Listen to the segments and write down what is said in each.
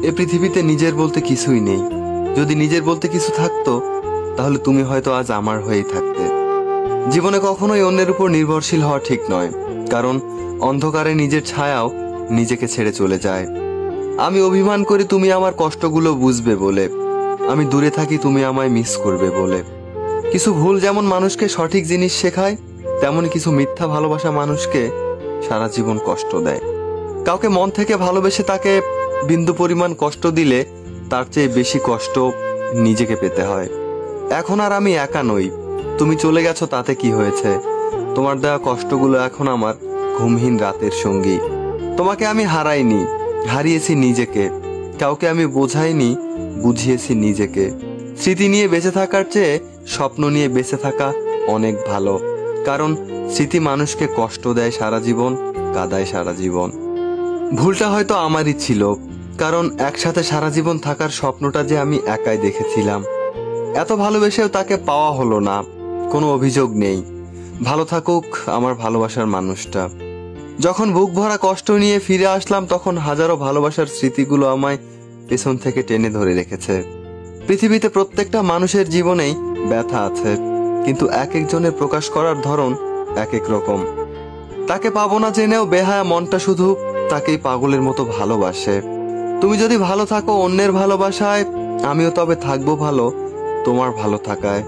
এ পৃথিবীতে নিজের বলতে কিছুই নেই। যদি নিজের বলতে কিছু থাকতো তাহলে তুমি হয়তো আজ আমার হয়েই থাকতে। জীবনে কখনোই অন্যের উপর নির্ভরশীল হওয়া ঠিক নয়, কারণ অন্ধকারে নিজের ছায়াও নিজেকে ছেড়ে চলে যায়। আমি অভিমান করি তুমি আমার কষ্টগুলো বুঝবে বলে, আমি দূরে থাকি তুমি আমায় মিস করবে বলে। কিছু ভুল যেমন মানুষকে সঠিক জিনিস শেখায়, তেমন কিছু মিথ্যা ভালোবাসা মানুষকে সারা জীবন কষ্ট দেয়। কাউকে মন থেকে ভালোবেসে তাকে বিন্দু পরিমাণ কষ্ট দিলে তার চেয়ে বেশি কষ্ট নিজেকে পেতে হয়। এখন আর আমি একা নই, তুমি চলে গেছো তাতে কি হয়েছে? তোমার দেওয়া কষ্টগুলো এখন আমার ঘুমহীন রাতের সঙ্গী। তোমাকে আমি হারাইনি, হারিয়েছি নিজেকে। কাউকে আমি বোঝাইনি, বুঝিয়েছি নিজেকে। স্মৃতি নিয়ে বেঁচে থাকার চেয়ে স্বপ্ন নিয়ে বেঁচে থাকা অনেক ভালো, কারণ স্মৃতি মানুষকে কষ্ট দেয় সারা জীবন, কাঁদায় সারা জীবন। ভুলটা হয়তো আমারই ছিল, কারণ একসাথে সারা জীবন থাকার স্বপ্নটা যে আমি একাই দেখেছিলাম। এত ভালোবেসেও তাকে পাওয়া হলো না, কোনো অভিযোগ নেই। ভালো থাকুক আমার ভালোবাসার মানুষটা। যখন বুক ভরা কষ্ট নিয়ে ফিরে আসলাম তখন হাজারো ভালোবাসার স্মৃতিগুলো আমায় পেছন থেকে টেনে ধরে রেখেছে। পৃথিবীতে প্রত্যেকটা মানুষের জীবনেই ব্যথা আছে, কিন্তু এক একজনের প্রকাশ করার ধরন এক এক রকম। তাকে পাবো না জেনেও বেহায়া মনটা শুধু তাকেই পাগলের মতো ভালোবাসে। তুমি যদি ভালো থাকো অন্যের ভালোবাসায়, আমিও তবে থাকবো ভালো তোমার ভালো থাকায়।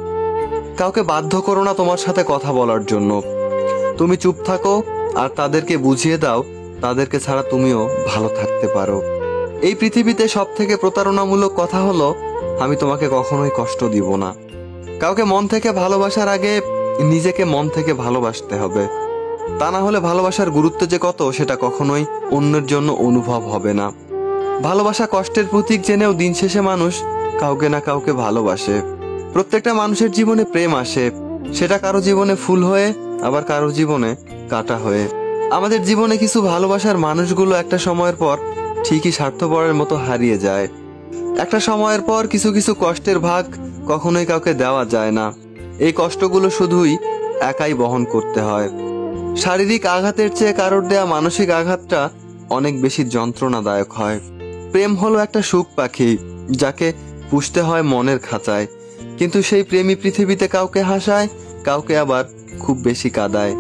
কাউকে বাধ্য করো না তোমার সাথে কথা বলার জন্য। তুমি চুপ থাকো আর তাদেরকে বুঝিয়ে দাও তাদেরকে ছাড়া তুমিও ভালো থাকতে পারো। এই পৃথিবীতে সব থেকে প্রতারণামূলক কথা হলো, আমি তোমাকে কখনোই কষ্ট দিব না। কাউকে মন থেকে ভালোবাসার আগে নিজেকে মন থেকে ভালোবাসতে হবে, তা না হলে ভালোবাসার গুরুত্ব যে কত সেটা কখনোই অন্যের জন্য অনুভব হবে না। ভালোবাসা কষ্টের প্রতীক জেনেও দিন শেষে মানুষ কাউকে না কাউকে ভালোবাসে। প্রত্যেকটা মানুষের জীবনে প্রেম আসে, সেটা কারো জীবনে ফুল হয়ে, আবার কারো জীবনে কাঁটা হয়ে। আমাদের জীবনে কিছু ভালোবাসার মানুষগুলো একটা সময়ের পর ঠিকই স্বার্থপরের মতো হারিয়ে যায়। একটা সময়ের পর কিছু কিছু কষ্টের ভাগ কখনোই কাউকে দেওয়া যায় না। এই কষ্টগুলো শুধুই একাই বহন করতে হয়। শারীরিক আঘাতের চেয়ে কারোর দেয়া মানসিক আঘাতটা অনেক বেশি যন্ত্রণাদায়ক হয়। প্রেম হলো একটা সুখ পাখি, যাকে পুষতে হয় মনের খাঁচায়, কিন্তু সেই প্রেমী পৃথিবীতে কাউকে হাসায়, কাউকে আবার খুব বেশি কাঁদায়।